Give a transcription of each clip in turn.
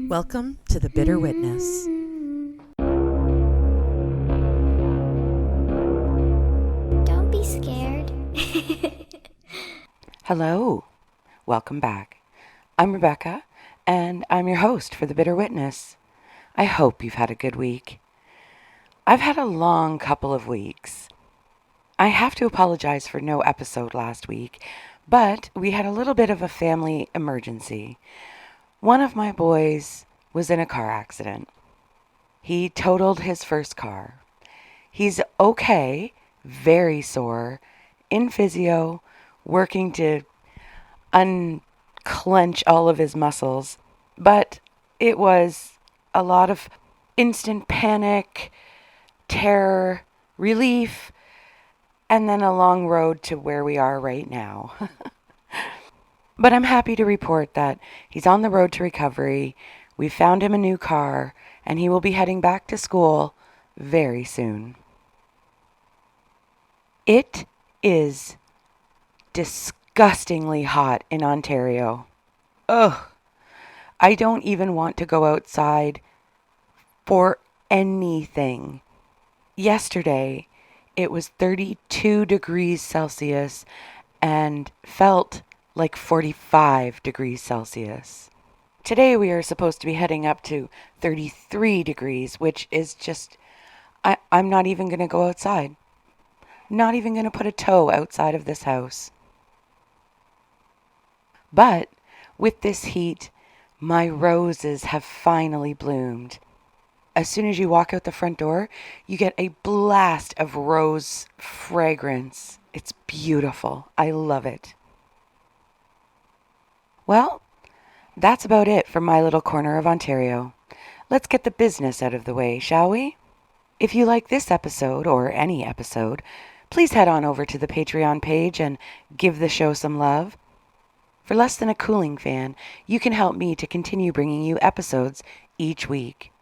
Welcome to The Bitter Witness. Don't be scared. Hello, welcome back. I'm Rebecca, and I'm your host for The Bitter Witness. I hope you've had a good week. I've had a long couple of weeks. I have to apologize for no episode last week, but we had a little bit of a family emergency. One of my boys was in a car accident. He totaled his first car. He's okay, very sore, in physio, working to unclench all of his muscles, but it was a lot of instant panic, terror, relief, and then a long road to where we are right now. But I'm happy to report that he's on the road to recovery. We found him a new car, and he will be heading back to school very soon. It is disgustingly hot in Ontario. Ugh. I don't even want to go outside for anything. Yesterday, it was 32 degrees Celsius and felt like 45 degrees Celsius. Today, we are supposed to be heading up to 33 degrees, which is just, I'm not even going to go outside. Not even going to put a toe outside of this house. But with this heat, my roses have finally bloomed. As soon as you walk out the front door, you get a blast of rose fragrance. It's beautiful. I love it. Well, that's about it for my little corner of Ontario. Let's get the business out of the way, shall we? If you like this episode, or any episode, please head on over to the Patreon page and give the show some love. For less than a cooling fan, you can help me to continue bringing you episodes each week.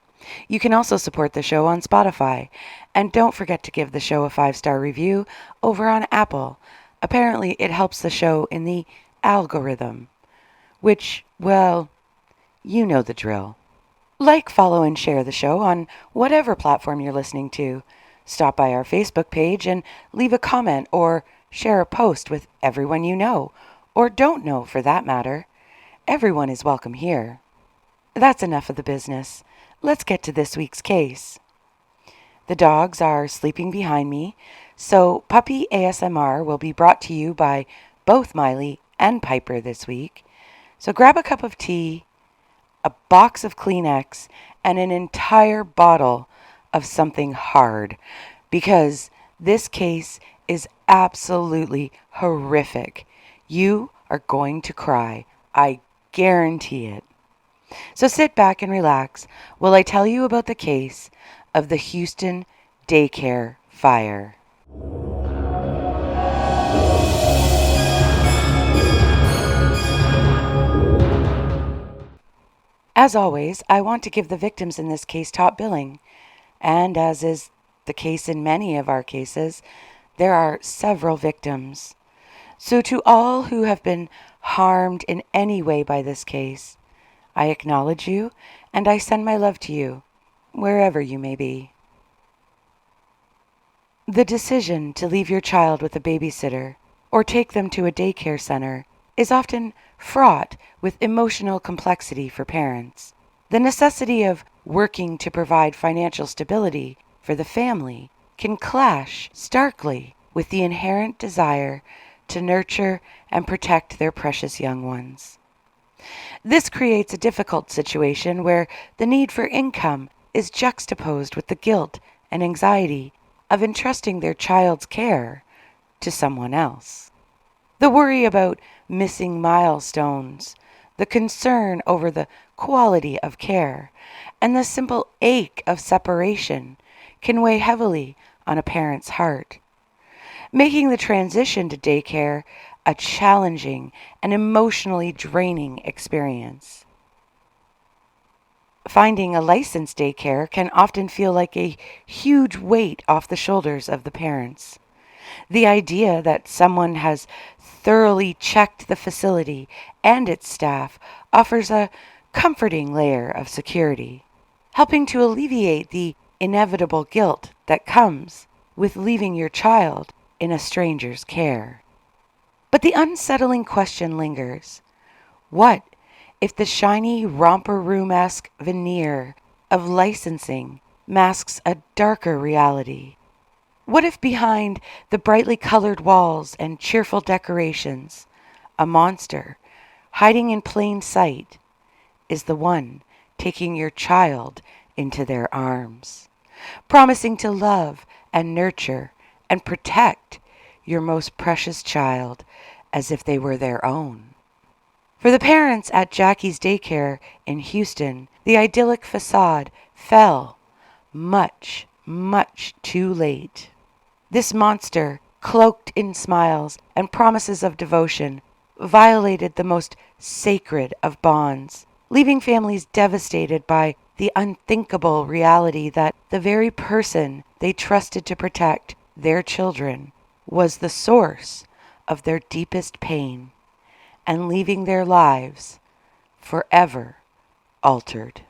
You can also support the show on Spotify. And don't forget to give the show a 5-star review over on Apple. Apparently, it helps the show in the algorithm. Which, well, you know the drill. Like, follow, and share the show on whatever platform you're listening to. Stop by our Facebook page and leave a comment or share a post with everyone you know, or don't know for that matter. Everyone is welcome here. That's enough of the business. Let's get to this week's case. The dogs are sleeping behind me, so Puppy ASMR will be brought to you by both Miley and Piper this week. So grab a cup of tea, a box of Kleenex, and an entire bottle of something hard, because this case is absolutely horrific. You are going to cry. I guarantee it. So sit back and relax while I tell you about the case of the Houston Daycare Fire. As always, I want to give the victims in this case top billing. And as is the case in many of our cases, there are several victims. So to all who have been harmed in any way by this case, I acknowledge you and I send my love to you, wherever you may be. The decision to leave your child with a babysitter or take them to a daycare center is often fraught with emotional complexity for parents. The necessity of working to provide financial stability for the family can clash starkly with the inherent desire to nurture and protect their precious young ones. This creates a difficult situation where the need for income is juxtaposed with the guilt and anxiety of entrusting their child's care to someone else. The worry about missing milestones, the concern over the quality of care, and the simple ache of separation can weigh heavily on a parent's heart, making the transition to daycare a challenging and emotionally draining experience. Finding a licensed daycare can often feel like a huge weight off the shoulders of the parents. The idea that someone has thoroughly checked the facility and its staff offers a comforting layer of security, helping to alleviate the inevitable guilt that comes with leaving your child in a stranger's care. But the unsettling question lingers. What if the shiny romper room-esque veneer of licensing masks a darker reality? What if behind the brightly colored walls and cheerful decorations, a monster, hiding in plain sight, is the one taking your child into their arms, promising to love and nurture and protect your most precious child as if they were their own? For the parents at Jackie's Daycare in Houston, the idyllic facade fell much, much too late. This monster, cloaked in smiles and promises of devotion, violated the most sacred of bonds, leaving families devastated by the unthinkable reality that the very person they trusted to protect their children was the source of their deepest pain, and leaving their lives forever altered.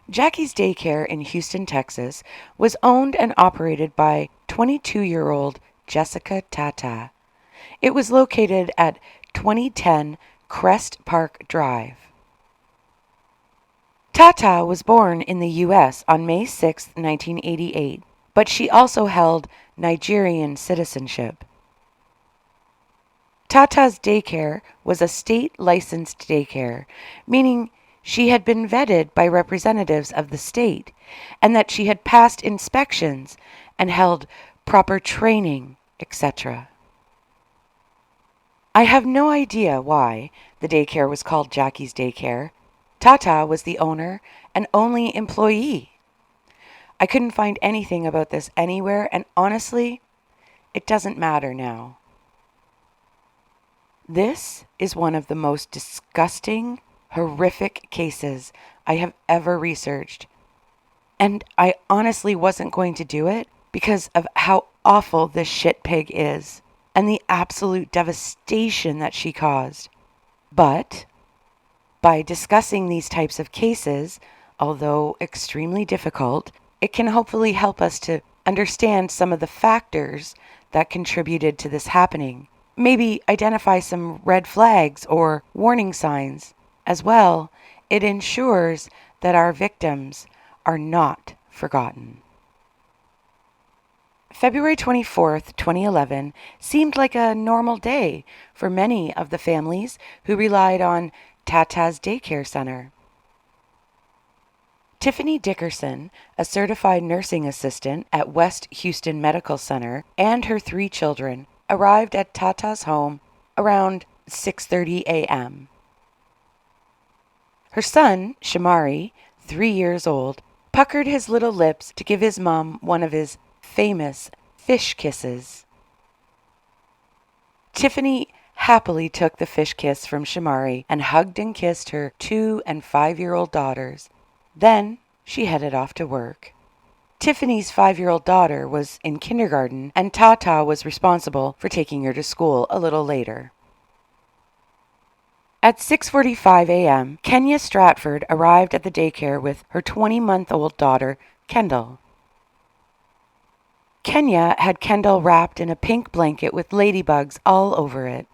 Jackie's Daycare in Houston, Texas, was owned and operated by 22-year-old Jessica Tata. It was located at 2010 Crest Park Drive. Tata was born in the U.S. on May 6, 1988, but she also held Nigerian citizenship. Tata's daycare was a state-licensed daycare, meaning she had been vetted by representatives of the state, and that she had passed inspections and held proper training, etc. I have no idea why the daycare was called Jackie's Daycare. Tata was the owner and only employee. I couldn't find anything about this anywhere, and honestly, it doesn't matter now. This is one of the most disgusting, horrific cases I have ever researched, and I honestly wasn't going to do it because of how awful this shit pig is and the absolute devastation that she caused. But by discussing these types of cases, although extremely difficult, it can hopefully help us to understand some of the factors that contributed to this happening. Maybe identify some red flags or warning signs. As well, it ensures that our victims are not forgotten. February 24th, 2011 seemed like a normal day for many of the families who relied on Tata's Daycare Center. Tiffany Dickerson, a certified nursing assistant at West Houston Medical Center, and her 3 children arrived at Tata's home around 6:30 a.m. Her son, Shamari, 3 years old, puckered his little lips to give his mom one of his famous fish kisses. Tiffany happily took the fish kiss from Shamari and hugged and kissed her 2- and 5-year-old daughters. Then she headed off to work. Tiffany's 5-year-old daughter was in kindergarten, and Tata was responsible for taking her to school a little later. At 6:45 a.m., Kenya Stratford arrived at the daycare with her 20-month-old daughter, Kendall. Kenya had Kendall wrapped in a pink blanket with ladybugs all over it.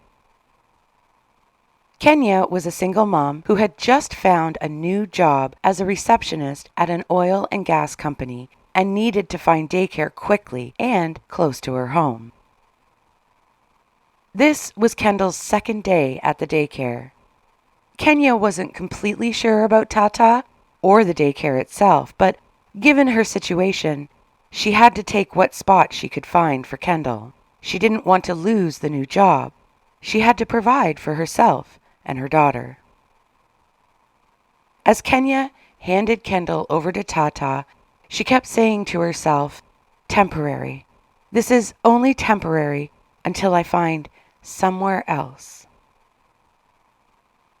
Kenya was a single mom who had just found a new job as a receptionist at an oil and gas company and needed to find daycare quickly and close to her home. This was Kendall's second day at the daycare. Kenya wasn't completely sure about Tata or the daycare itself, but given her situation, she had to take what spot she could find for Kendall. She didn't want to lose the new job. She had to provide for herself and her daughter. As Kenya handed Kendall over to Tata, she kept saying to herself, "Temporary. This is only temporary until I find somewhere else."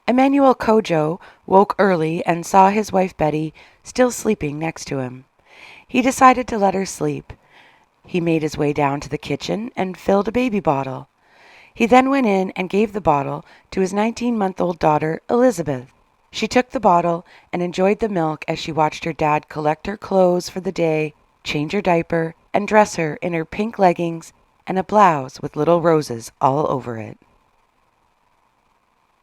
Emmanuel Kojo woke early and saw his wife Betty still sleeping next to him. he decided to let her sleep. He made his way down to the kitchen and filled a baby bottle. He then went in and gave the bottle to his 19-month-old daughter, Elizabeth. She took the bottle and enjoyed the milk as she watched her dad collect her clothes for the day, change her diaper, and dress her in her pink leggings and a blouse with little roses all over it.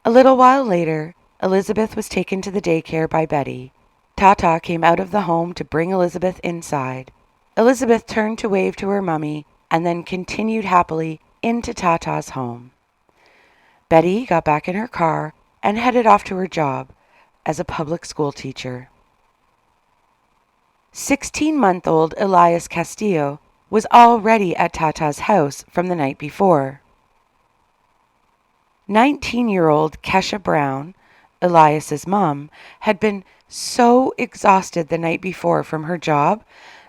A little while later, Elizabeth was taken to the daycare by Betty. Tata came out of the home to bring Elizabeth inside. Elizabeth turned to wave to her mummy and then continued happily into Tata's home. Betty got back in her car and headed off to her job as a public school teacher. 16-month-old Elias Castillo was already at Tata's house from the night before. 19-year-old Kesha Brown, Elias's mom, had been so exhausted the night before from her job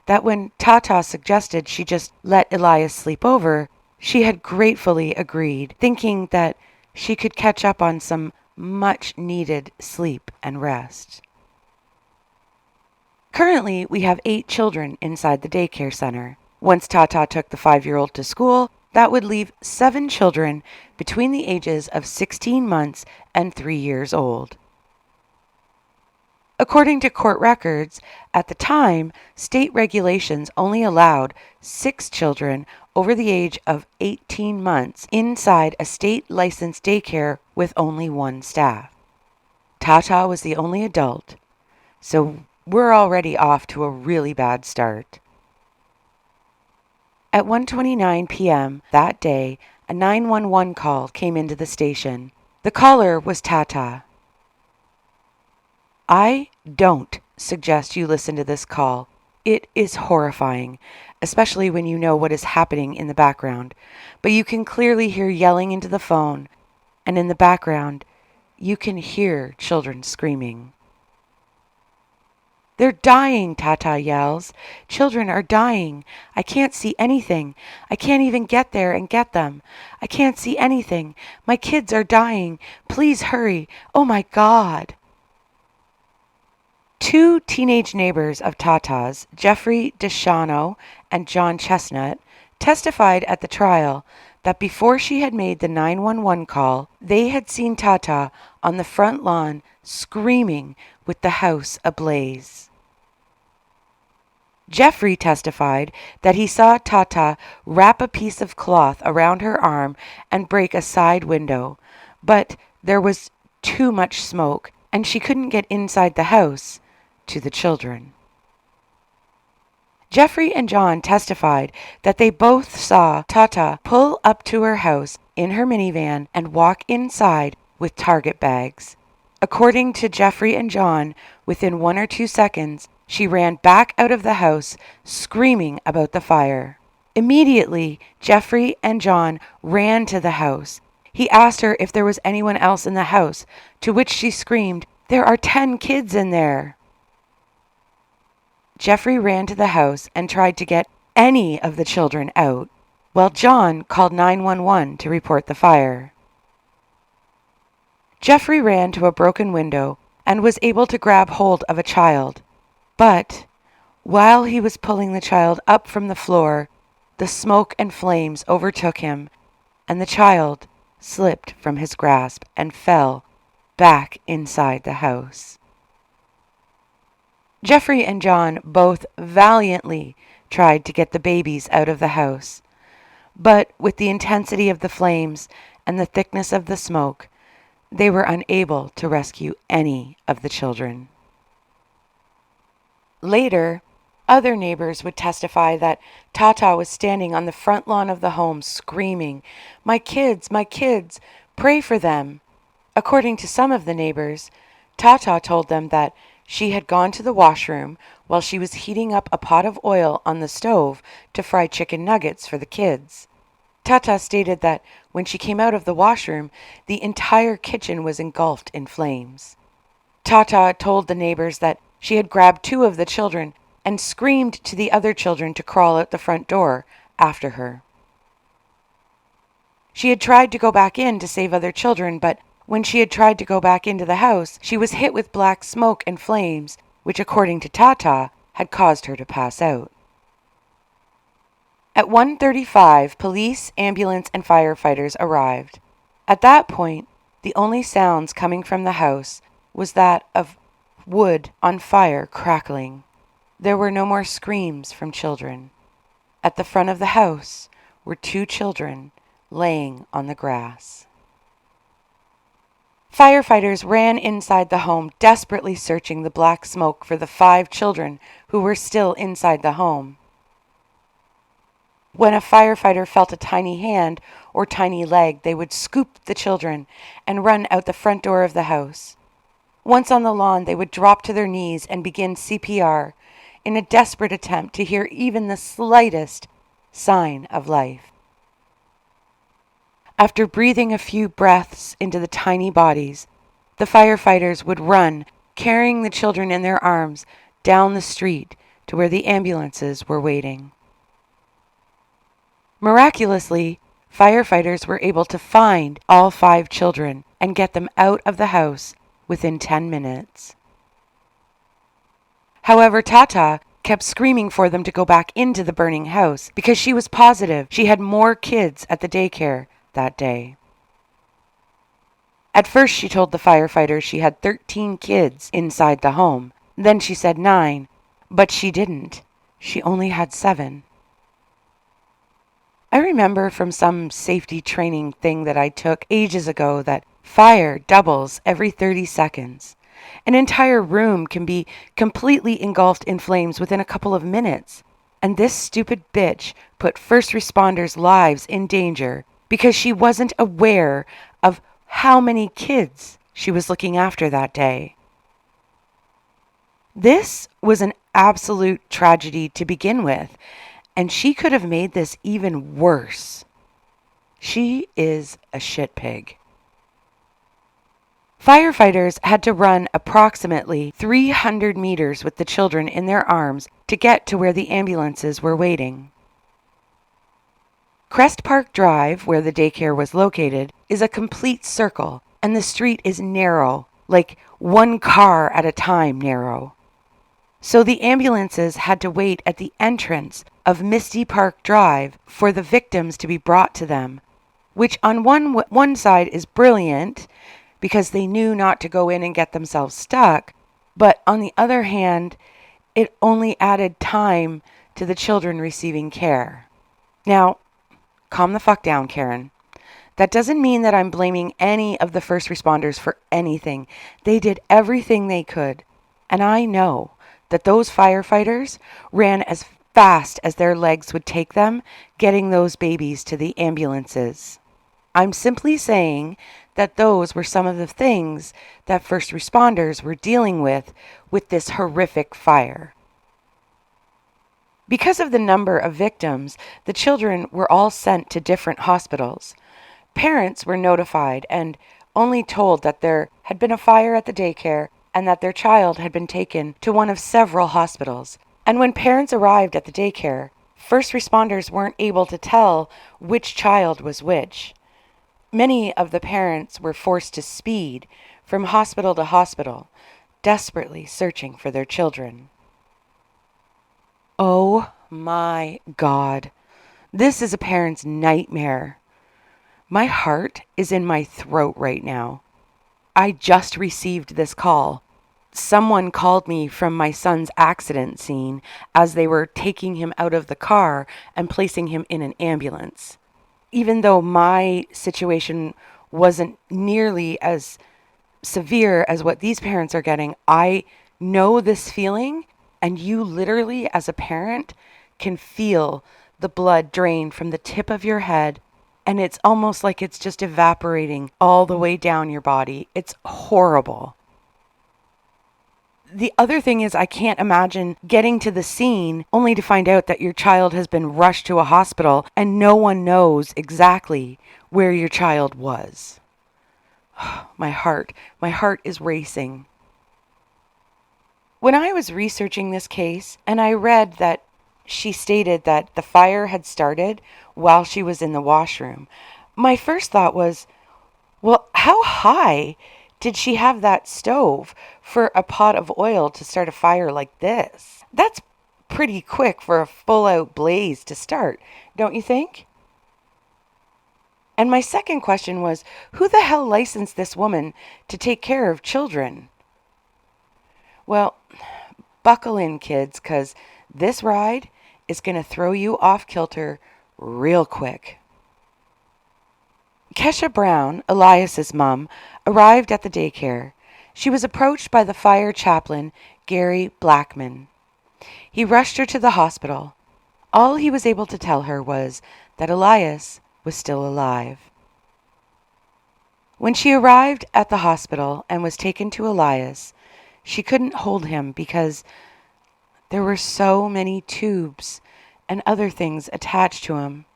that when Tata suggested she just let Elias sleep over, she had gratefully agreed, thinking that she could catch up on some much-needed sleep and rest. Currently, we have 8 children inside the daycare center. Once Tata took the 5-year-old to school, that would leave 7 children between the ages of 16 months and 3 years old. According to court records, at the time, state regulations only allowed 6 children over the age of 18 months inside a state-licensed daycare with only 1 staff. Tata was the only adult, so we're already off to a really bad start. At 1:29 p.m. that day, a 911 call came into the station. The caller was Tata. I don't suggest you listen to this call. It is horrifying, especially when you know what is happening in the background. But you can clearly hear yelling into the phone, and in the background, you can hear children screaming. They're dying, Tata yells. Children are dying. I can't see anything. I can't even get there and get them. I can't see anything. My kids are dying. Please hurry. Oh my God. 2 teenage neighbors of Tata's, Jeffrey DeShano and John Chestnut, testified at the trial that before she had made the 911 call, they had seen Tata on the front lawn screaming with the house ablaze. Jeffrey testified that he saw Tata wrap a piece of cloth around her arm and break a side window, but there was too much smoke and she couldn't get inside the house to the children. Jeffrey and John testified that they both saw Tata pull up to her house in her minivan and walk inside with Target bags. According to Jeffrey and John, within 1 or 2 seconds, she ran back out of the house, screaming about the fire. Immediately, Jeffrey and John ran to the house. He asked her if there was anyone else in the house, to which she screamed, "There are 10 kids in there." Jeffrey ran to the house and tried to get any of the children out, while John called 911 to report the fire. Jeffrey ran to a broken window and was able to grab hold of a child. But while he was pulling the child up from the floor, the smoke and flames overtook him, and the child slipped from his grasp and fell back inside the house. Jeffrey and John both valiantly tried to get the babies out of the house, but with the intensity of the flames and the thickness of the smoke, they were unable to rescue any of the children. Later, other neighbors would testify that Tata was standing on the front lawn of the home screaming, my kids, pray for them." According to some of the neighbors, Tata told them that she had gone to the washroom while she was heating up a pot of oil on the stove to fry chicken nuggets for the kids. Tata stated that when she came out of the washroom, the entire kitchen was engulfed in flames. Tata told the neighbors that she had grabbed 2 of the children and screamed to the other children to crawl out the front door after her. She had tried to go back in to save other children, but when she had tried to go back into the house, she was hit with black smoke and flames, which, according to Tata, had caused her to pass out. At 1:35, police, ambulance, and firefighters arrived. At that point, the only sounds coming from the house was that of wood on fire crackling. There were no more screams from children. At the front of the house were 2 children laying on the grass. Firefighters ran inside the home, desperately searching the black smoke for the 5 children who were still inside the home. When a firefighter felt a tiny hand or tiny leg, they would scoop the children and run out the front door of the house. Once on the lawn, they would drop to their knees and begin CPR in a desperate attempt to hear even the slightest sign of life. After breathing a few breaths into the tiny bodies, the firefighters would run, carrying the children in their arms, down the street to where the ambulances were waiting. Miraculously, firefighters were able to find all 5 children and get them out of the house within 10 minutes. However, Tata kept screaming for them to go back into the burning house because she was positive she had more kids at the daycare that day. At first, she told the firefighters she had 13 kids inside the home. Then she said 9, but she didn't. She only had 7. I remember from some safety training thing that I took ages ago that fire doubles every 30 seconds. An entire room can be completely engulfed in flames within a couple of minutes. And this stupid bitch put first responders' lives in danger because she wasn't aware of how many kids she was looking after that day. This was an absolute tragedy to begin with, and she could have made this even worse. She is a shit pig. Firefighters had to run approximately 300 meters with the children in their arms to get to where the ambulances were waiting. Crest Park Drive, where the daycare was located, is a complete circle, and the street is narrow, like 1 car at a time narrow. So the ambulances had to wait at the entrance of Misty Park Drive for the victims to be brought to them, which on one side is brilliant because they knew not to go in and get themselves stuck, but on the other hand, it only added time to the children receiving care. Now, calm the fuck down, Karen. That doesn't mean that I'm blaming any of the first responders for anything. They did everything they could, and I know that those firefighters ran as fast as their legs would take them, getting those babies to the ambulances. I'm simply saying that those were some of the things that first responders were dealing with this horrific fire. Because of the number of victims, the children were all sent to different hospitals. Parents were notified and only told that there had been a fire at the daycare and that their child had been taken to one of several hospitals. And when parents arrived at the daycare, first responders weren't able to tell which child was which. Many of the parents were forced to speed from hospital to hospital, desperately searching for their children. Oh my God, this is a parent's nightmare. My heart is in my throat right now. I just received this call. Someone called me from my son's accident scene as they were taking him out of the car and placing him in an ambulance. Even though my situation wasn't nearly as severe as what these parents are getting, I know this feeling, and you literally, as a parent, can feel the blood drain from the tip of your head, and it's almost like it's just evaporating all the way down your body. It's horrible. The other thing is I can't imagine getting to the scene only to find out that your child has been rushed to a hospital and no one knows exactly where your child was. My heart is racing. When I was researching this case and I read that she stated that the fire had started while she was in the washroom, my first thought was, well, how high did she have that stove for a pot of oil to start a fire like this? That's pretty quick for a full-out blaze to start, don't you think? And my second question was, who the hell licensed this woman to take care of children? Well, buckle in, kids, 'cause this ride is going to throw you off kilter real quick. Kesha Brown, Elias's mom, arrived at the daycare. She was approached by the fire chaplain, Gary Blackman. He rushed her to the hospital. All he was able to tell her was that Elias was still alive. When she arrived at the hospital and was taken to Elias, she couldn't hold him because there were so many tubes and other things attached to him.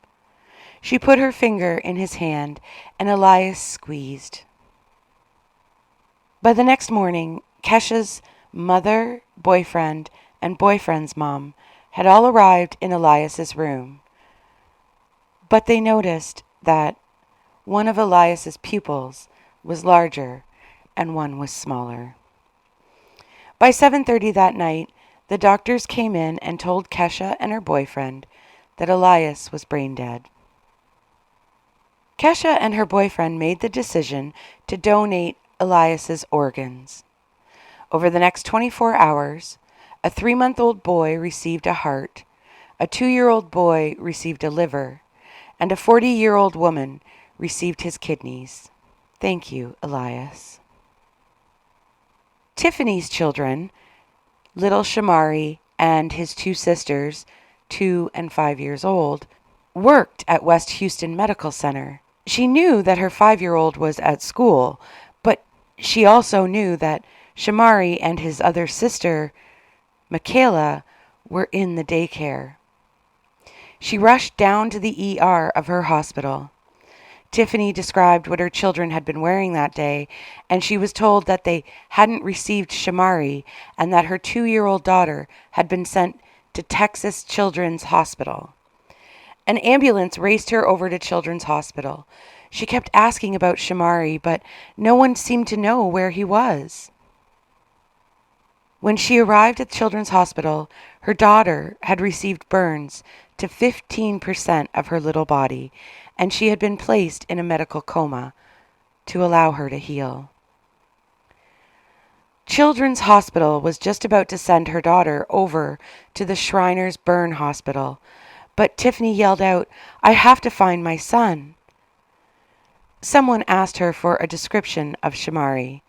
She put her finger in his hand and Elias squeezed. By the next morning, Kesha's mother, boyfriend, and boyfriend's mom had all arrived in Elias's room. But they noticed that one of Elias's pupils was larger and one was smaller. By 7:30 that night, the doctors came in and told Kesha and her boyfriend that Elias was brain dead. Kesha and her boyfriend made the decision to donate Elias's organs. Over the next 24 hours, a 3-month-old boy received a heart, a 2-year-old boy received a liver, and a 40-year-old woman received his kidneys. Thank you, Elias. Tiffany's children, little Shamari and his 2 sisters, 2 and 5 years old, worked at West Houston Medical Center. She knew that her 5-year-old was at school, but she also knew that Shamari and his other sister, Michaela, were in the daycare. She rushed down to the ER of her hospital. Tiffany described what her children had been wearing that day, and she was told that they hadn't received Shamari and that her 2-year-old daughter had been sent to Texas Children's Hospital. An ambulance raced her over to Children's Hospital. She kept asking about Shamari, but no one seemed to know where he was. When she arrived at Children's Hospital, her daughter had received burns to 15% of her little body, and she had been placed in a medical coma to allow her to heal. Children's Hospital was just about to send her daughter over to the Shriners Burn Hospital, but Tiffany yelled out, "I have to find my son." Someone asked her for a description of Shamari.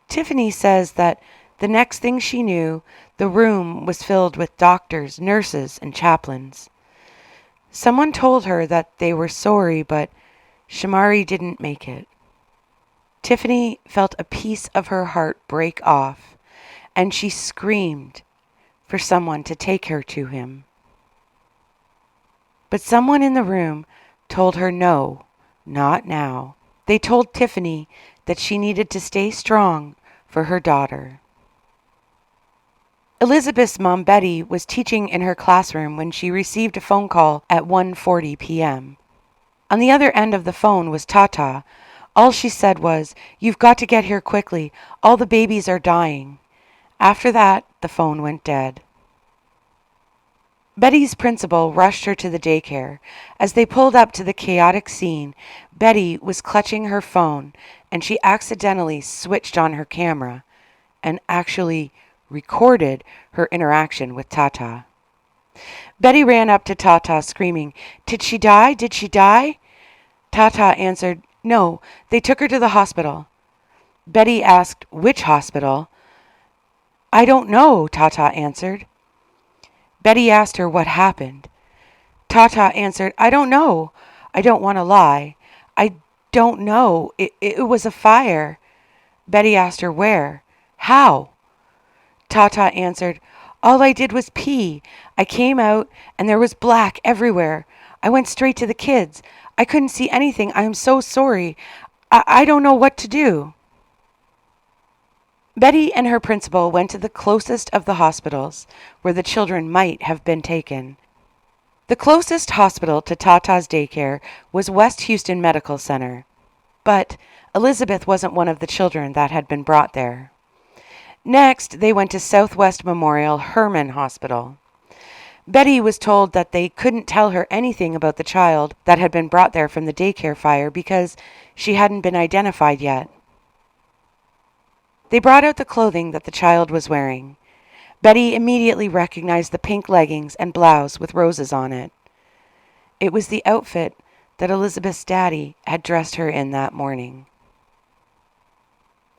Tiffany says that the next thing she knew, the room was filled with doctors, nurses, and chaplains. Someone told her that they were sorry, but Shamari didn't make it. Tiffany felt a piece of her heart break off, and she screamed for someone to take her to him. But someone in the room told her no, not now. They told Tiffany that she needed to stay strong for her daughter. Elizabeth's mom, Betty, was teaching in her classroom when she received a phone call at 1:40 p.m. On the other end of the phone was Tata. All she said was, "You've got to get here quickly. All the babies are dying." After that, the phone went dead. Betty's principal rushed her to the daycare. As they pulled up to the chaotic scene, Betty was clutching her phone, and she accidentally switched on her camera and actually recorded her interaction with Tata. Betty ran up to Tata screaming, "Did she die? Did she die?" Tata answered, "No, they took her to the hospital." Betty asked, "Which hospital?" "I don't know," Tata answered. Betty asked her what happened. Tata answered, "I don't know. I don't want to lie. I don't know. It was a fire." Betty asked her where. "How?" Tata answered, "All I did was pee. I came out and there was black everywhere. I went straight to the kids. I couldn't see anything. I am so sorry. I don't know what to do." Betty and her principal went to the closest of the hospitals where the children might have been taken. The closest hospital to Tata's daycare was West Houston Medical Center, but Elizabeth wasn't one of the children that had been brought there. Next, they went to Southwest Memorial Hermann Hospital. Betty was told that they couldn't tell her anything about the child that had been brought there from the daycare fire because she hadn't been identified yet. They brought out the clothing that the child was wearing. Betty immediately recognized the pink leggings and blouse with roses on it. It was the outfit that Elizabeth's daddy had dressed her in that morning.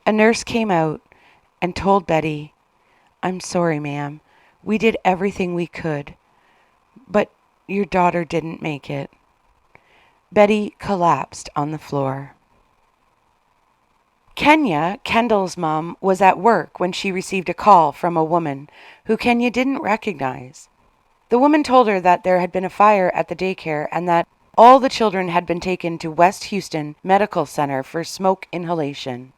A nurse came out and told Betty, "I'm sorry, ma'am. We did everything we could, but your daughter didn't make it." Betty collapsed on the floor. Kenya, Kendall's mom, was at work when she received a call from a woman who Kenya didn't recognize. The woman told her that there had been a fire at the daycare and that all the children had been taken to West Houston Medical Center for smoke inhalation.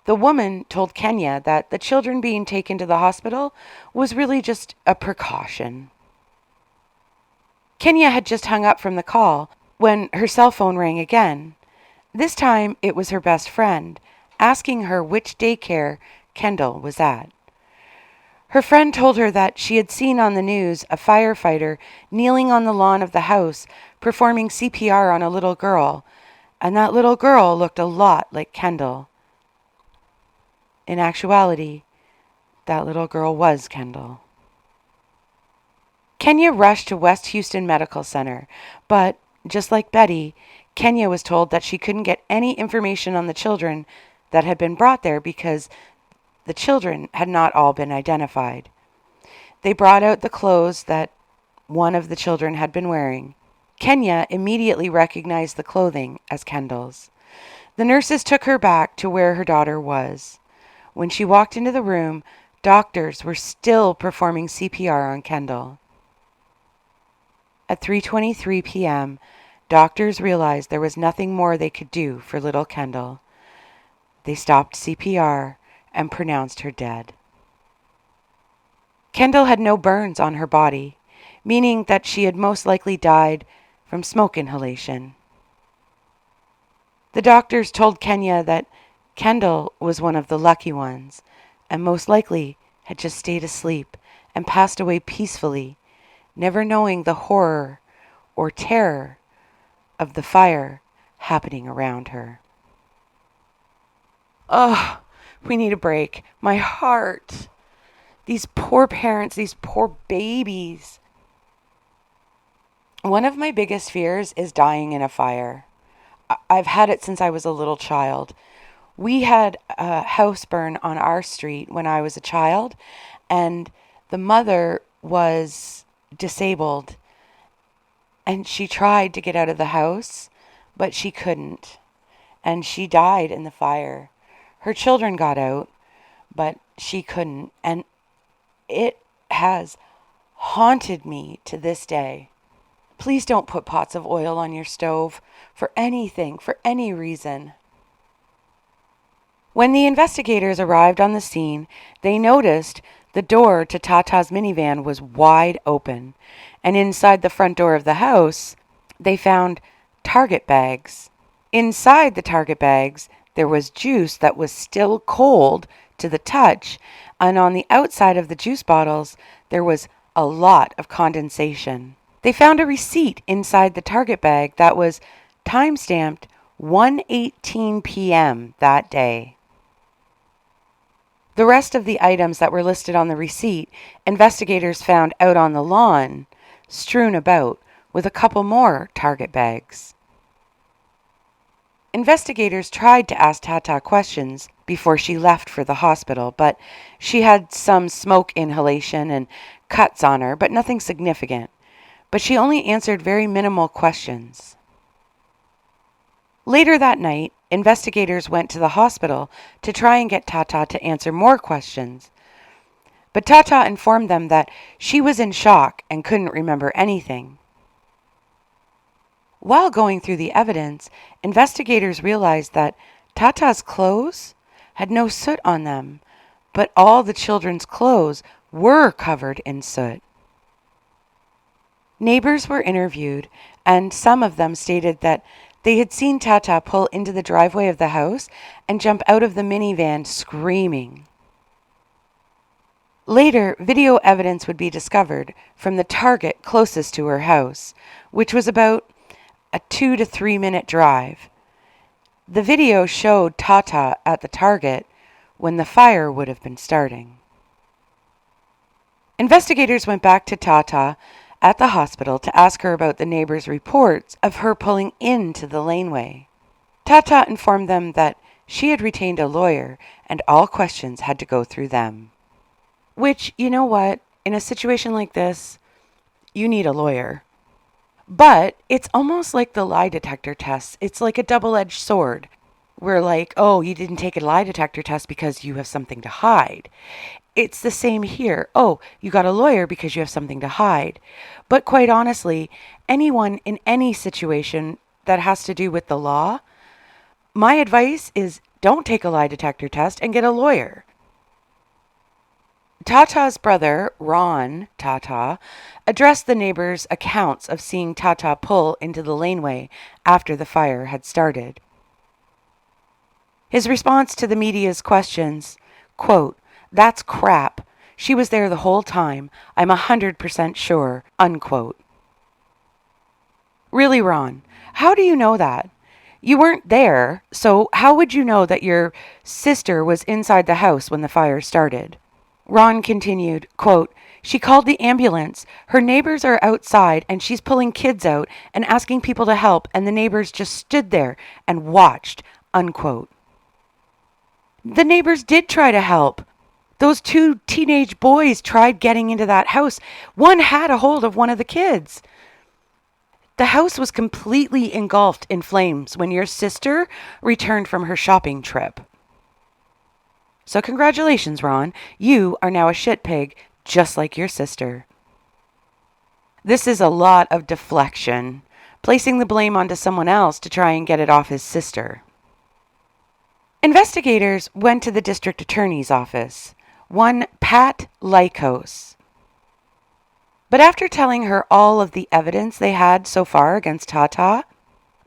The woman told Kenya that the children being taken to the hospital was really just a precaution. Kenya had just hung up from the call when her cell phone rang again. This time it was her best friend, asking her which daycare Kendall was at. Her friend told her that she had seen on the news a firefighter kneeling on the lawn of the house performing CPR on a little girl, and that little girl looked a lot like Kendall. In actuality, that little girl was Kendall. Kenya rushed to West Houston Medical Center, but just like Betty, Kenya was told that she couldn't get any information on the children that had been brought there because the children had not all been identified. They brought out the clothes that one of the children had been wearing. Kenya immediately recognized the clothing as Kendall's. The nurses took her back to where her daughter was. When she walked into the room, doctors were still performing CPR on Kendall. At 3:23 p.m., doctors realized there was nothing more they could do for little Kendall. They stopped CPR and pronounced her dead. Kendall had no burns on her body, meaning that she had most likely died from smoke inhalation. The doctors told Kenya that Kendall was one of the lucky ones and most likely had just stayed asleep and passed away peacefully, never knowing the horror or terror of the fire happening around her. Oh, we need a break. My heart. These poor parents, these poor babies. One of my biggest fears is dying in a fire. I've had it since I was a little child. We had a house burn on our street when I was a child, and the mother was disabled, and she tried to get out of the house, but she couldn't, and she died in the fire. Her children got out, but she couldn't, and it has haunted me to this day. Please don't put pots of oil on your stove for anything, for any reason. When the investigators arrived on the scene, they noticed the door to Tata's minivan was wide open, and inside the front door of the house, they found Target bags. Inside the Target bags, there was juice that was still cold to the touch, and on the outside of the juice bottles, there was a lot of condensation. They found a receipt inside the Target bag that was time-stamped 1:18 p.m. that day. The rest of the items that were listed on the receipt, investigators found out on the lawn, strewn about, with a couple more Target bags. Investigators tried to ask Tata questions before she left for the hospital, but she had some smoke inhalation and cuts on her, but nothing significant. But she only answered very minimal questions. Later that night, investigators went to the hospital to try and get Tata to answer more questions. But Tata informed them that she was in shock and couldn't remember anything. While going through the evidence, investigators realized that Tata's clothes had no soot on them, but all the children's clothes were covered in soot. Neighbors were interviewed, and some of them stated that they had seen Tata pull into the driveway of the house and jump out of the minivan screaming. Later, video evidence would be discovered from the target closest to her house, which was about a 2 to 3 minute drive. The video showed Tata at the target when the fire would have been starting. Investigators went back to Tata at the hospital to ask her about the neighbors' reports of her pulling into the laneway. Tata informed them that she had retained a lawyer and all questions had to go through them. Which, you know what, in a situation like this, you need a lawyer. But it's almost like the lie detector tests. It's like a double-edged sword. We're like, oh, you didn't take a lie detector test because you have something to hide. It's the same here. Oh, you got a lawyer because you have something to hide. But quite honestly, anyone in any situation that has to do with the law, my advice is don't take a lie detector test and get a lawyer. Tata's brother, Ron Tata, addressed the neighbors' accounts of seeing Tata pull into the laneway after the fire had started. His response to the media's questions, quote, "That's crap. She was there the whole time. I'm 100% sure," unquote. Really, Ron, how do you know that? You weren't there, so how would you know that your sister was inside the house when the fire started? Ron continued, quote, "She called the ambulance. Her neighbors are outside and she's pulling kids out and asking people to help, and the neighbors just stood there and watched," unquote. The neighbors did try to help. Those 2 teenage boys tried getting into that house. One had a hold of one of the kids. The house was completely engulfed in flames when your sister returned from her shopping trip. So congratulations, Ron. You are now a shit pig, just like your sister. This is a lot of deflection, placing the blame onto someone else to try and get it off his sister. Investigators went to the district attorney's office, one Pat Lykos. But after telling her all of the evidence they had so far against Tata,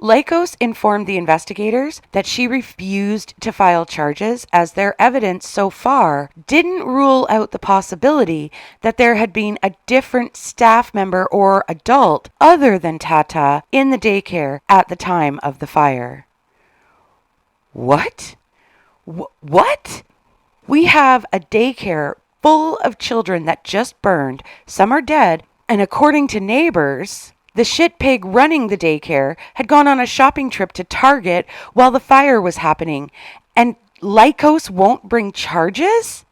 Lykos informed the investigators that she refused to file charges as their evidence so far didn't rule out the possibility that there had been a different staff member or adult other than Tata in the daycare at the time of the fire. What? What? We have a daycare full of children that just burned, some are dead, and according to neighbors, the shit pig running the daycare had gone on a shopping trip to Target while the fire was happening, and Lykos won't bring charges?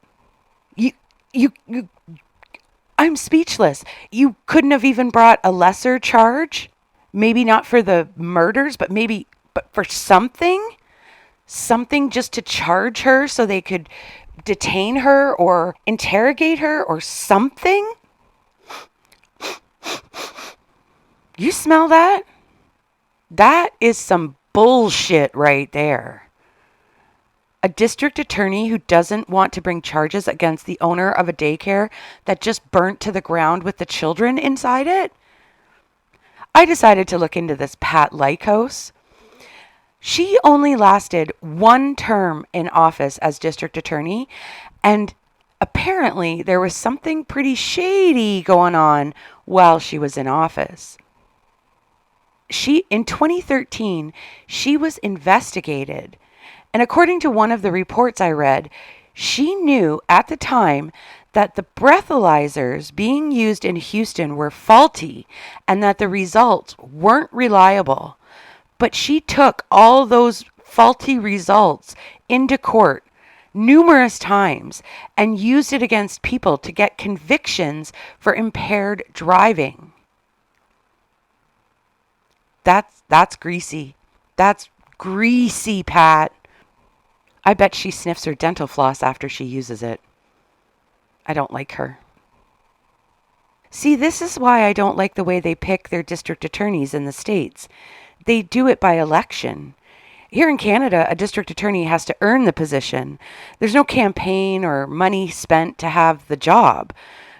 I'm speechless. You couldn't have even brought a lesser charge? Maybe not for the murders, but for something? Something just to charge her so they could detain her or interrogate her or something? You smell that? That is some bullshit right there. A district attorney who doesn't want to bring charges against the owner of a daycare that just burnt to the ground with the children inside it? I decided to look into this Pat Lykos. She only lasted 1 term in office as district attorney, and apparently there was something pretty shady going on while she was in office. In 2013, she was investigated, and according to one of the reports I read, she knew at the time that the breathalyzers being used in Houston were faulty and that the results weren't reliable. But she took all those faulty results into court numerous times and used it against people to get convictions for impaired driving. That's greasy. That's greasy, Pat. I bet she sniffs her dental floss after she uses it. I don't like her. See, this is why I don't like the way they pick their district attorneys in the States. They do it by election. Here in Canada, a district attorney has to earn the position. There's no campaign or money spent to have the job.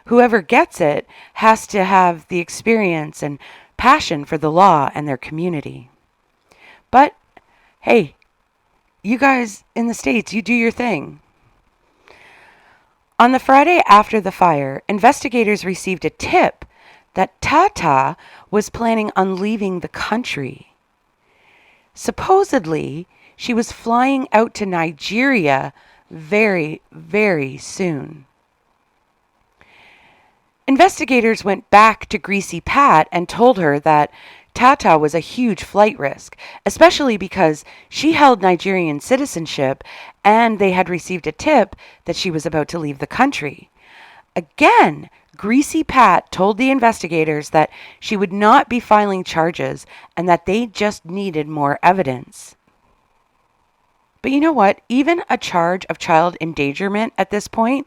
Whoever gets it has to have the experience and passion for the law and their community. But, hey, you guys in the States, you do your thing. On the Friday after the fire, investigators received a tip that Tata was planning on leaving the country. Supposedly, she was flying out to Nigeria very, very soon. Investigators went back to Greasy Pat and told her that Tata was a huge flight risk, especially because she held Nigerian citizenship and they had received a tip that she was about to leave the country. Again, Greasy Pat told the investigators that she would not be filing charges and that they just needed more evidence. But you know what? Even a charge of child endangerment at this point,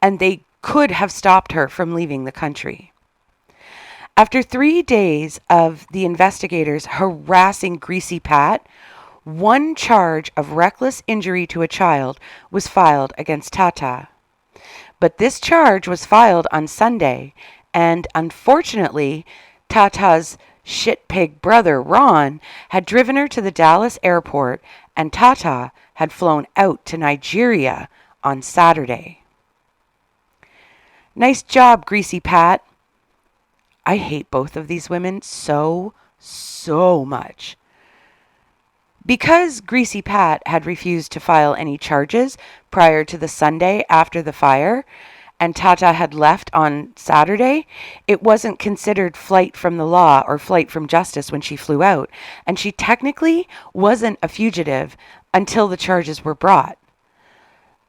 and they could have stopped her from leaving the country. After 3 days of the investigators harassing Greasy Pat, one charge of reckless injury to a child was filed against Tata. But this charge was filed on Sunday, and unfortunately, Tata's shitpig brother, Ron, had driven her to the Dallas airport, and Tata had flown out to Nigeria on Saturday. Nice job, Greasy Pat. I hate both of these women so much. Because Greasy Pat had refused to file any charges prior to the Sunday after the fire, and Tata had left on Saturday, it wasn't considered flight from the law or flight from justice when she flew out, and she technically wasn't a fugitive until the charges were brought.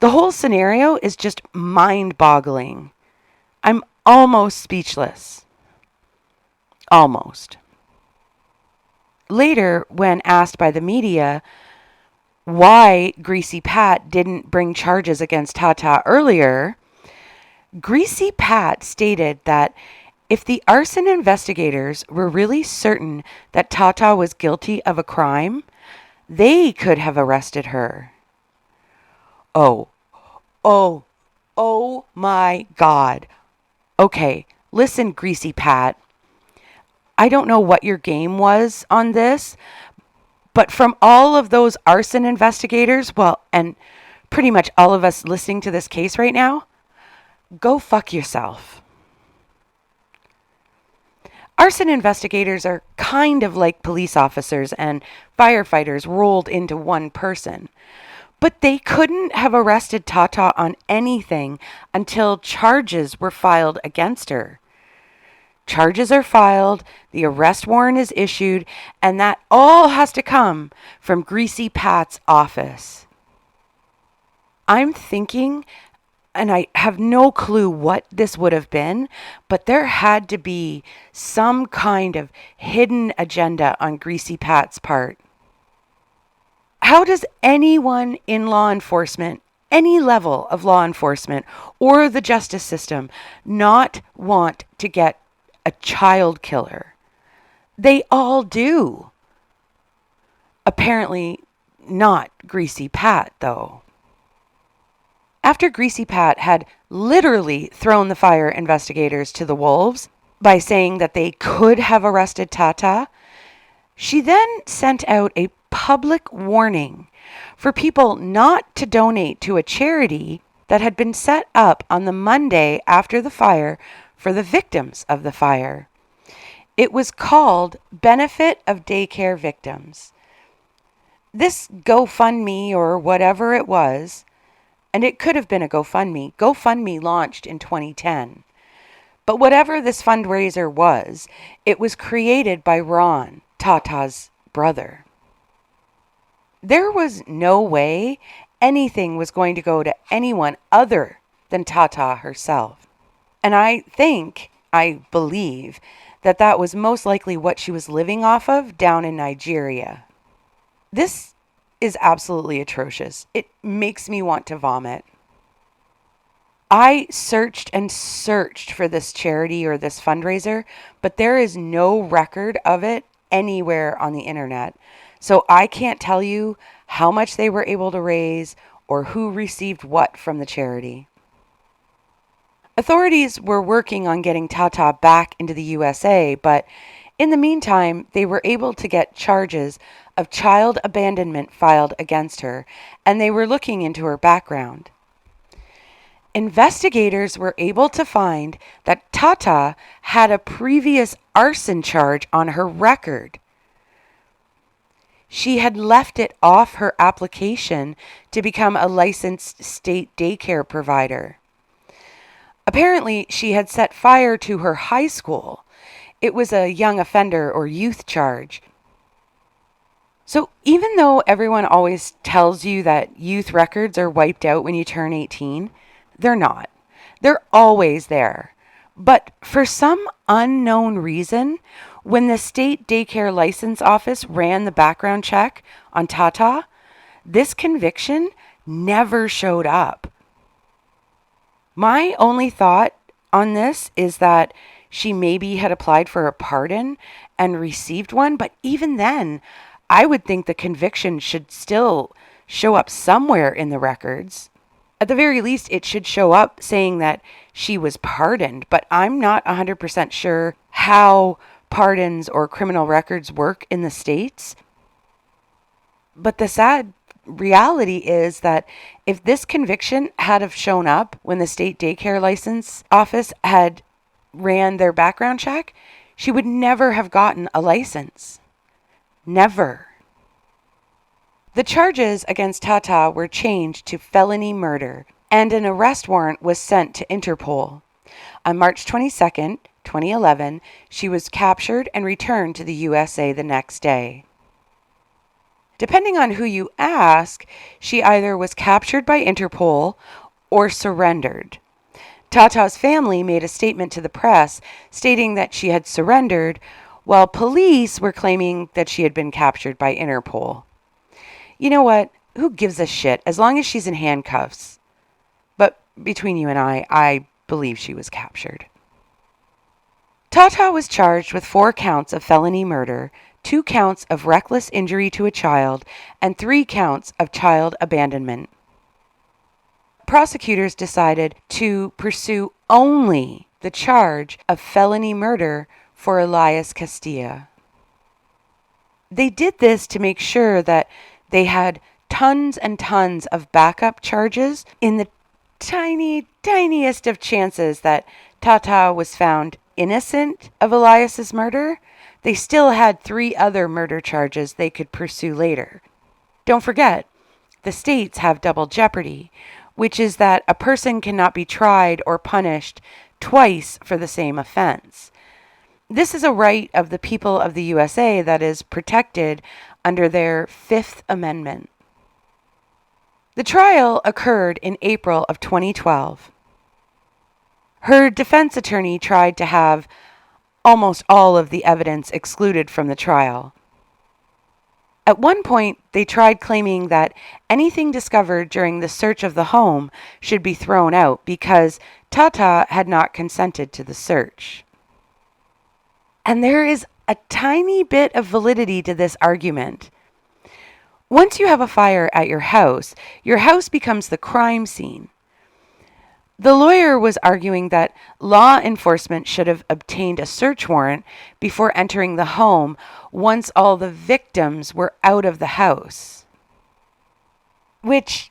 The whole scenario is just mind-boggling. I'm almost speechless. Almost. Later, when asked by the media why Greasy Pat didn't bring charges against Tata earlier, Greasy Pat stated that if the arson investigators were really certain that Tata was guilty of a crime, they could have arrested her. Oh my God. Okay, listen, Greasy Pat. I don't know what your game was on this, but from all of those arson investigators, well, and pretty much all of us listening to this case right now, go fuck yourself. Arson investigators are kind of like police officers and firefighters rolled into one person. But they couldn't have arrested Tata on anything until charges were filed against her. Charges are filed, the arrest warrant is issued, and that all has to come from Greasy Pat's office. I'm thinking, and I have no clue what this would have been, but there had to be some kind of hidden agenda on Greasy Pat's part. How does anyone in law enforcement, any level of law enforcement or the justice system, not want to get a child killer? They all do. Apparently not Greasy Pat, though. After Greasy Pat had literally thrown the fire investigators to the wolves by saying that they could have arrested Tata, she then sent out a public warning for people not to donate to a charity that had been set up on the Monday after the fire for the victims of the fire. It was called Benefit of Daycare Victims. This GoFundMe or whatever it was, and it could have been a GoFundMe launched in 2010. But whatever this fundraiser was, it was created by Ron, Tata's brother. There was no way anything was going to go to anyone other than Tata herself. And I believe that was most likely what she was living off of down in Nigeria. This is absolutely atrocious. It makes me want to vomit. I searched and searched for this charity or this fundraiser, but there is no record of it anywhere on the internet. So I can't tell you how much they were able to raise or who received what from the charity. Authorities were working on getting Tata back into the USA, but in the meantime, they were able to get charges of child abandonment filed against her, and they were looking into her background. Investigators were able to find that Tata had a previous arson charge on her record. She had left it off her application to become a licensed state daycare provider. Apparently, she had set fire to her high school. It was a young offender or youth charge. So even though everyone always tells you that youth records are wiped out when you turn 18, they're not. They're always there. But for some unknown reason, when the state daycare license office ran the background check on Tata, this conviction never showed up. My only thought on this is that she maybe had applied for a pardon and received one, but even then, I would think the conviction should still show up somewhere in the records. At the very least, it should show up saying that she was pardoned, but I'm not 100% sure how pardons or criminal records work in the States. But the sad reality is that if this conviction had have shown up when the state daycare license office had ran their background check, she would never have gotten a license. Never. The charges against Tata were changed to felony murder, and an arrest warrant was sent to Interpol. On March 22nd, 2011, she was captured and returned to the USA the next day. Depending on who you ask, she either was captured by Interpol or surrendered. Tata's family made a statement to the press stating that she had surrendered, while police were claiming that she had been captured by Interpol. You know what? Who gives a shit as long as she's in handcuffs? But between you and I believe she was captured. Tata was charged with 4 counts of felony murder, 2 counts of reckless injury to a child, and 3 counts of child abandonment. Prosecutors decided to pursue only the charge of felony murder for Elias Castilla. They did this to make sure that they had tons and tons of backup charges in the tiniest of chances that Tata was found innocent of Elias's murder. They still had 3 other murder charges they could pursue later. Don't forget, the states have double jeopardy, which is that a person cannot be tried or punished twice for the same offense. This is a right of the people of the USA that is protected under their 5th Amendment. The trial occurred in April of 2012. Her defense attorney tried to have almost all of the evidence excluded from the trial. At one point, they tried claiming that anything discovered during the search of the home should be thrown out because Tata had not consented to the search. And there is a tiny bit of validity to this argument. Once you have a fire at your house becomes the crime scene. The lawyer was arguing that law enforcement should have obtained a search warrant before entering the home once all the victims were out of the house. Which,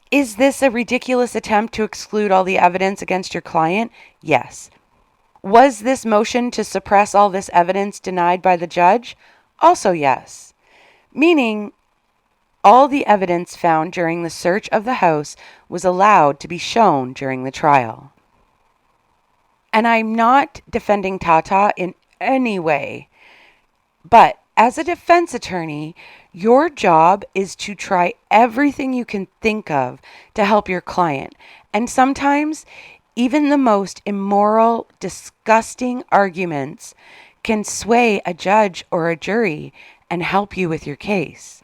is this a ridiculous attempt to exclude all the evidence against your client? Yes. Was this motion to suppress all this evidence denied by the judge? Also yes. Meaning, all the evidence found during the search of the house was allowed to be shown during the trial. And I'm not defending Tata in any way, but as a defense attorney, your job is to try everything you can think of to help your client. And sometimes, even the most immoral, disgusting arguments can sway a judge or a jury and help you with your case.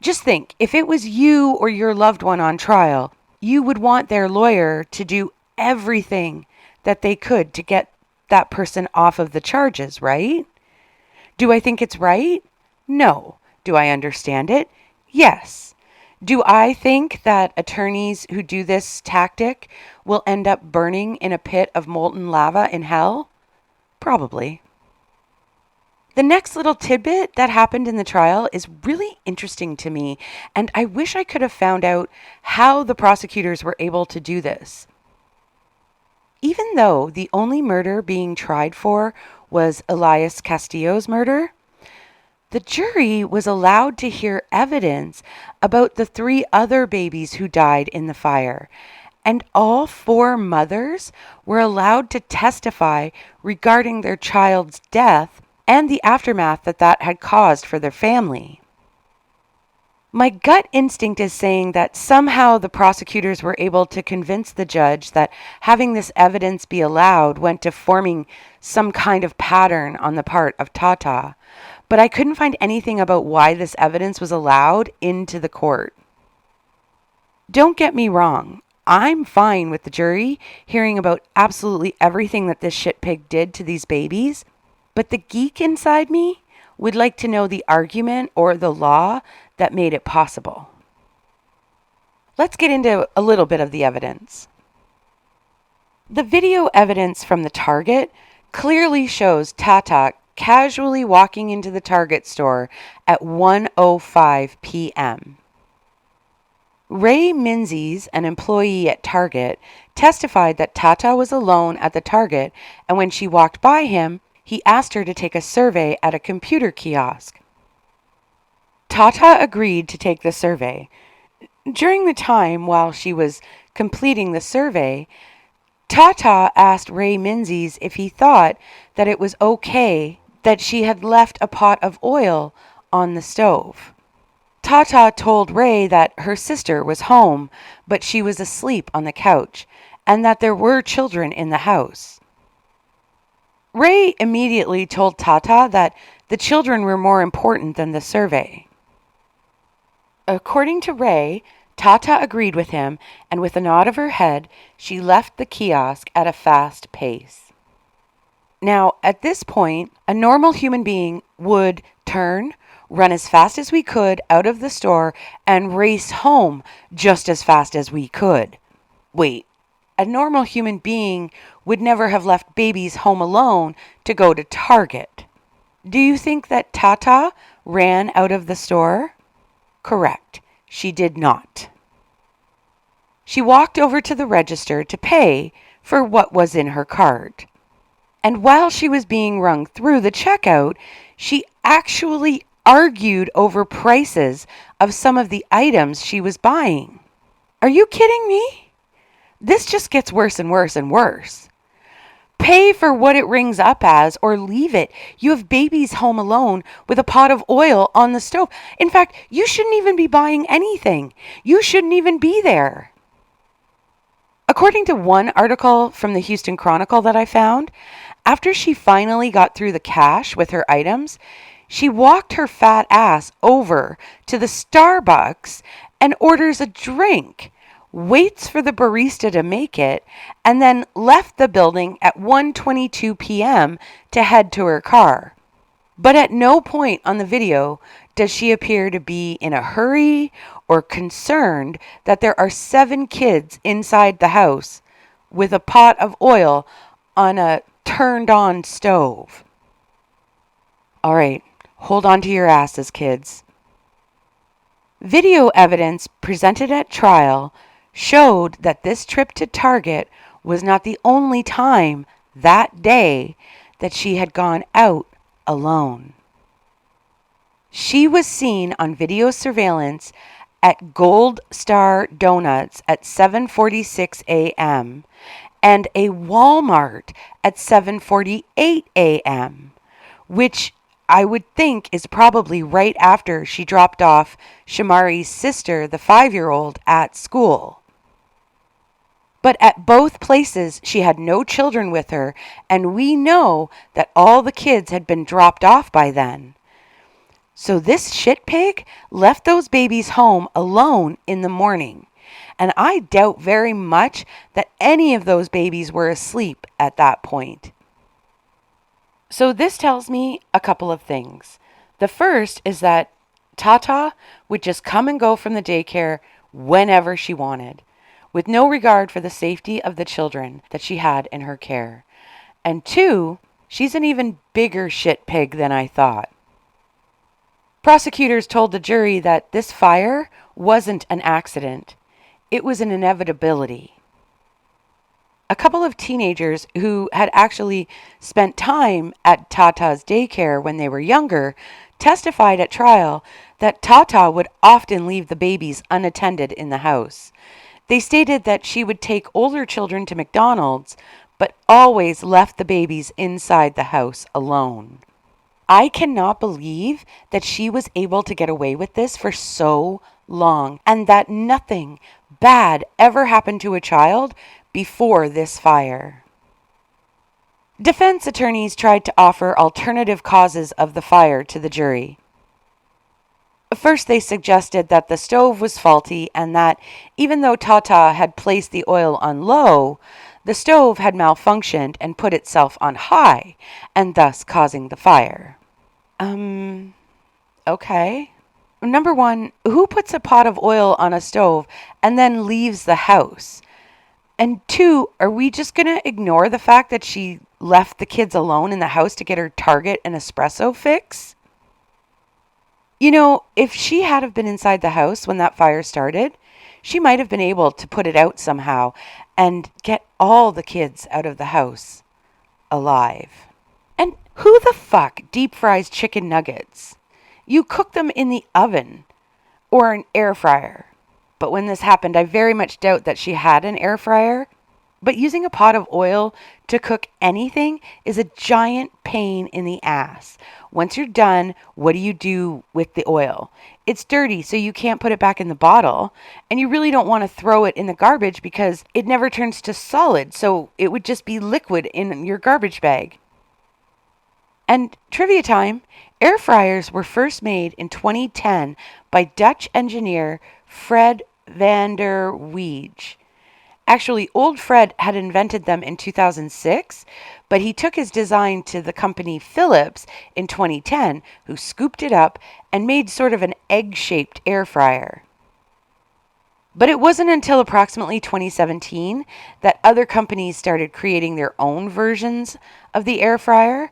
Just think, if it was you or your loved one on trial, you would want their lawyer to do everything that they could to get that person off of the charges, right? Do I think it's right? No. Do I understand it? Yes. Do I think that attorneys who do this tactic will end up burning in a pit of molten lava in hell? Probably. The next little tidbit that happened in the trial is really interesting to me, and I wish I could have found out how the prosecutors were able to do this. Even though the only murder being tried for was Elias Castillo's murder, the jury was allowed to hear evidence about the 3 other babies who died in the fire, and all 4 mothers were allowed to testify regarding their child's death and the aftermath that had caused for their family. My gut instinct is saying that somehow the prosecutors were able to convince the judge that having this evidence be allowed went to forming some kind of pattern on the part of Tata, but I couldn't find anything about why this evidence was allowed into the court. Don't get me wrong, I'm fine with the jury hearing about absolutely everything that this shit pig did to these babies, but the geek inside me would like to know the argument or the law that made it possible. Let's get into a little bit of the evidence. The video evidence from the Target clearly shows Tata casually walking into the Target store at 1:05 p.m. Ray Menzies, an employee at Target, testified that Tata was alone at the Target, and when she walked by him, he asked her to take a survey at a computer kiosk. Tata agreed to take the survey. During the time while she was completing the survey, Tata asked Ray Menzies if he thought that it was okay that she had left a pot of oil on the stove. Tata told Ray that her sister was home, but she was asleep on the couch, and that there were children in the house. Ray immediately told Tata that the children were more important than the survey. According to Ray, Tata agreed with him, and with a nod of her head, she left the kiosk at a fast pace. Now, at this point, a normal human being would turn, run as fast as we could out of the store, and race home just as fast as we could. Wait, a normal human being would never have left babies home alone to go to Target. Do you think that Tata ran out of the store? Correct, she did not. She walked over to the register to pay for what was in her cart. And while she was being rung through the checkout, she actually argued over prices of some of the items she was buying. Are you kidding me? This just gets worse and worse and worse. Pay for what it rings up as or leave it. You have babies home alone with a pot of oil on the stove. In fact, you shouldn't even be buying anything. You shouldn't even be there. According to one article from the Houston Chronicle that I found, after she finally got through the cash with her items, she walked her fat ass over to the Starbucks and orders a drink, waits for the barista to make it, and then left the building at 1:22 p.m. to head to her car. But at no point on the video does she appear to be in a hurry or concerned that there are 7 kids inside the house with a pot of oil on a turned-on stove. All right, hold on to your asses, kids. Video evidence presented at trial showed that this trip to Target was not the only time that day that she had gone out alone. She was seen on video surveillance at Gold Star Donuts at 7:46 a.m. and a Walmart at 7:48 a.m., which I would think is probably right after she dropped off Shamari's sister, the 5-year-old, at school. But at both places, she had no children with her, and we know that all the kids had been dropped off by then. So this shit pig left those babies home alone in the morning, and I doubt very much that any of those babies were asleep at that point. So this tells me a couple of things. The first is that Tata would just come and go from the daycare whenever she wanted, with no regard for the safety of the children that she had in her care. And 2, she's an even bigger shit pig than I thought. Prosecutors told the jury that this fire wasn't an accident. It was an inevitability. A couple of teenagers who had actually spent time at Tata's daycare when they were younger testified at trial that Tata would often leave the babies unattended in the house. They stated that she would take older children to McDonald's, but always left the babies inside the house alone. I cannot believe that she was able to get away with this for so long and that nothing bad ever happened to a child before this fire. Defense attorneys tried to offer alternative causes of the fire to the jury. First, they suggested that the stove was faulty and that even though Tata had placed the oil on low, the stove had malfunctioned and put itself on high, and thus causing the fire. Okay. Number one, who puts a pot of oil on a stove and then leaves the house? And two, are we just going to ignore the fact that she left the kids alone in the house to get her Target and espresso fix? You know, if she had have been inside the house when that fire started, she might have been able to put it out somehow and get all the kids out of the house alive. And who the fuck deep fries chicken nuggets? You cook them in the oven or an air fryer. But when this happened, I very much doubt that she had an air fryer. But using a pot of oil to cook anything is a giant pain in the ass. Once you're done, what do you do with the oil? It's dirty, so you can't put it back in the bottle. And you really don't want to throw it in the garbage because it never turns to solid, so it would just be liquid in your garbage bag. And trivia time, air fryers were first made in 2010 by Dutch engineer Fred van der Weege. Actually, old Fred had invented them in 2006, but he took his design to the company Philips in 2010, who scooped it up and made sort of an egg-shaped air fryer. But it wasn't until approximately 2017 that other companies started creating their own versions of the air fryer,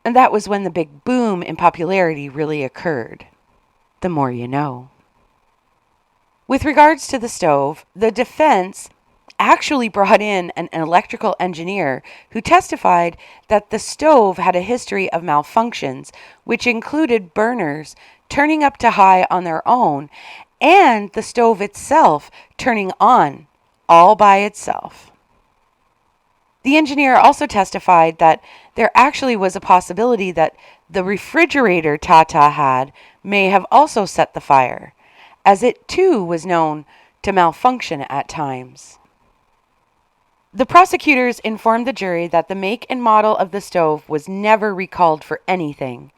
and that was when the big boom in popularity really occurred. The more you know. With regards to the stove, the defense actually brought in an electrical engineer who testified that the stove had a history of malfunctions, which included burners turning up to high on their own and the stove itself turning on all by itself. The engineer also testified that there actually was a possibility that the refrigerator Tata had may have also set the fire, as it too was known to malfunction at times. The prosecutors informed the jury that the make and model of the stove was never recalled for anything.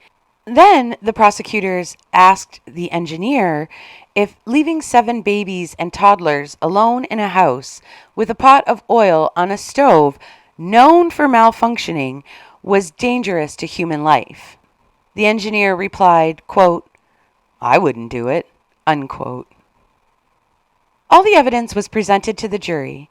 Then the prosecutors asked the engineer if leaving 7 babies and toddlers alone in a house with a pot of oil on a stove known for malfunctioning was dangerous to human life. The engineer replied, quote, "I wouldn't do it," unquote. All the evidence was presented to the jury.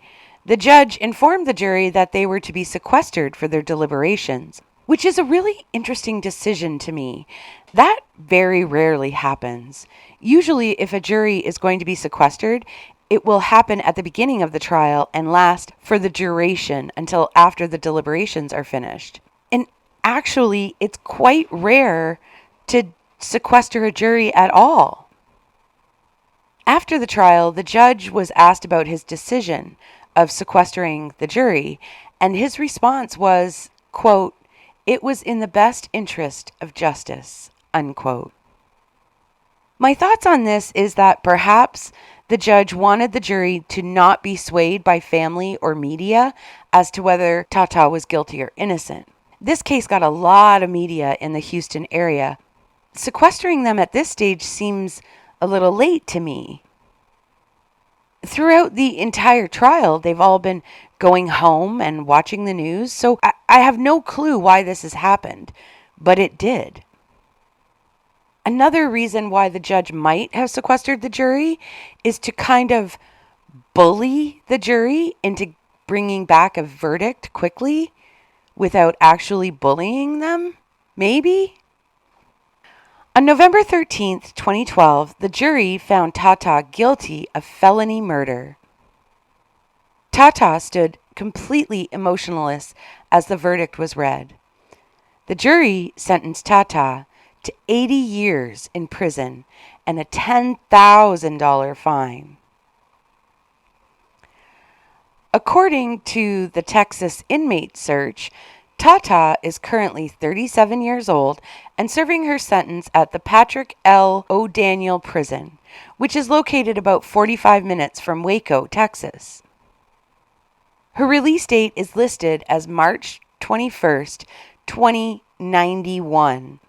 The judge informed the jury that they were to be sequestered for their deliberations, which is a really interesting decision to me. That very rarely happens. Usually, if a jury is going to be sequestered, it will happen at the beginning of the trial and last for the duration until after the deliberations are finished. And actually, it's quite rare to sequester a jury at all. After the trial, the judge was asked about his decision of sequestering the jury, and his response was, quote, "It was in the best interest of justice," unquote. My thoughts on this is that perhaps the judge wanted the jury to not be swayed by family or media as to whether Tata was guilty or innocent. This case got a lot of media in the Houston area. Sequestering them at this stage seems a little late to me. Throughout the entire trial, they've all been going home and watching the news, so I have no clue why this has happened, but it did. Another reason why the judge might have sequestered the jury is to kind of bully the jury into bringing back a verdict quickly without actually bullying them, maybe? On November 13th, 2012, the jury found Tata guilty of felony murder. Tata stood completely emotionless as the verdict was read. The jury sentenced Tata to 80 years in prison and a $10,000 fine. According to the Texas Inmate Search, Tata is currently 37 years old and serving her sentence at the Patrick L. O'Daniel Prison, which is located about 45 minutes from Waco, Texas. Her release date is listed as March 21st, 2091,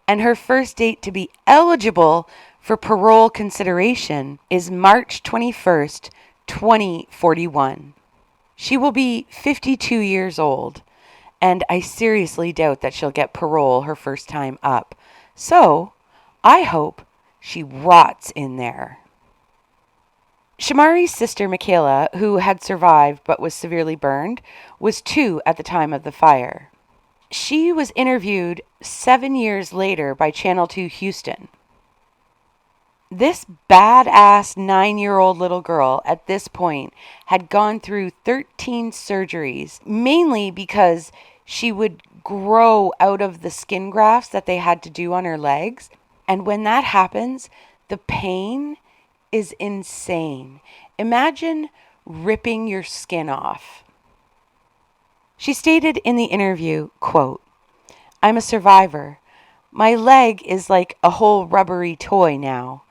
and her first date to be eligible for parole consideration is March 21st, 2041. She will be 52 years old, and I seriously doubt that she'll get parole her first time up. So, I hope she rots in there. Shamari's sister, Michaela, who had survived but was severely burned, was 2 at the time of the fire. She was interviewed 7 years later by Channel 2 Houston. This badass 9-year-old little girl at this point had gone through 13 surgeries, mainly because she would grow out of the skin grafts that they had to do on her legs. And when that happens, the pain is insane. Imagine ripping your skin off. She stated in the interview, quote, "I'm a survivor. My leg is like a whole rubbery toy now.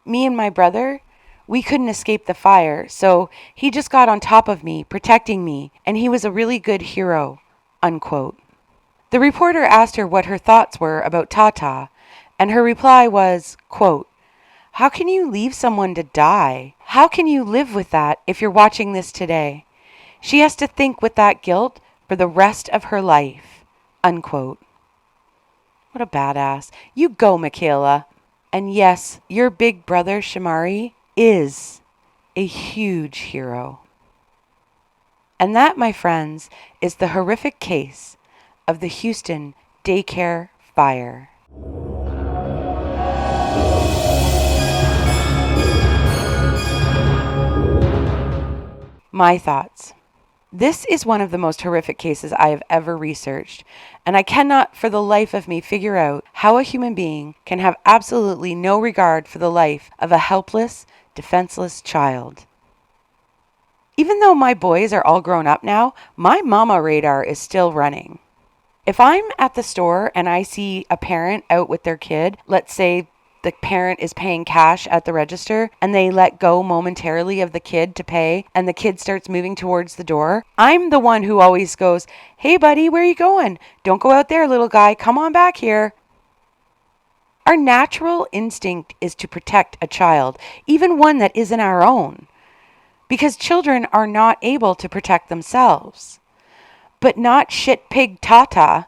Me and my brother, we couldn't escape the fire, so he just got on top of me, protecting me, and he was a really good hero," unquote. The reporter asked her what her thoughts were about Tata, and her reply was, quote, "How can you leave someone to die? How can you live with that if you're watching this today? She has to think with that guilt for the rest of her life," unquote. What a badass. You go, Michaela. And yes, your big brother, Shamari, is a huge hero. And that, my friends, is the horrific case of the Houston Daycare Fire. My thoughts. This is one of the most horrific cases I have ever researched, and I cannot for the life of me figure out how a human being can have absolutely no regard for the life of a helpless, defenseless child. Even though my boys are all grown up now, my mama radar is still running. If I'm at the store and I see a parent out with their kid, let's say the parent is paying cash at the register and they let go momentarily of the kid to pay and the kid starts moving towards the door, I'm the one who always goes, "Hey buddy, where are you going? Don't go out there, little guy. Come on back here." Our natural instinct is to protect a child, even one that isn't our own, because children are not able to protect themselves. But not shit pig Tata.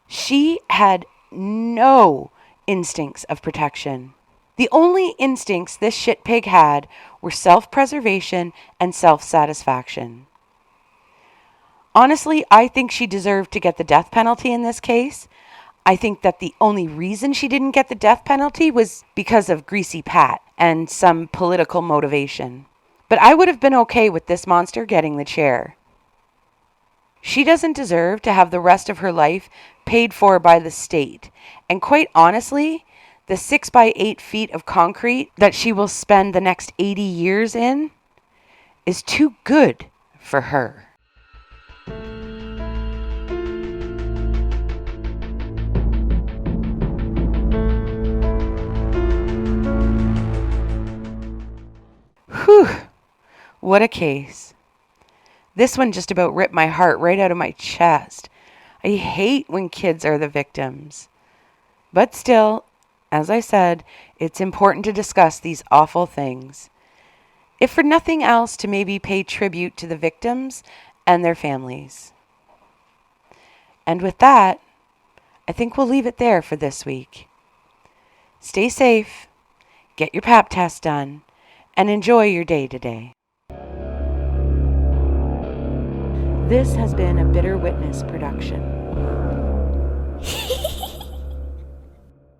She had no instincts of protection. The only instincts this shit pig had were self-preservation and self-satisfaction. Honestly, I think she deserved to get the death penalty in this case. I think that the only reason she didn't get the death penalty was because of Greasy Pat and some political motivation. But I would have been okay with this monster getting the chair. She doesn't deserve to have the rest of her life paid for by the state. And quite honestly, the 6 by 8 feet of concrete that she will spend the next 80 years in is too good for her. Whew, what a case. This one just about ripped my heart right out of my chest. I hate when kids are the victims. But still, as I said, it's important to discuss these awful things. If for nothing else, to maybe pay tribute to the victims and their families. And with that, I think we'll leave it there for this week. Stay safe, get your pap test done, and enjoy your day today. This has been a Bitter Witness production.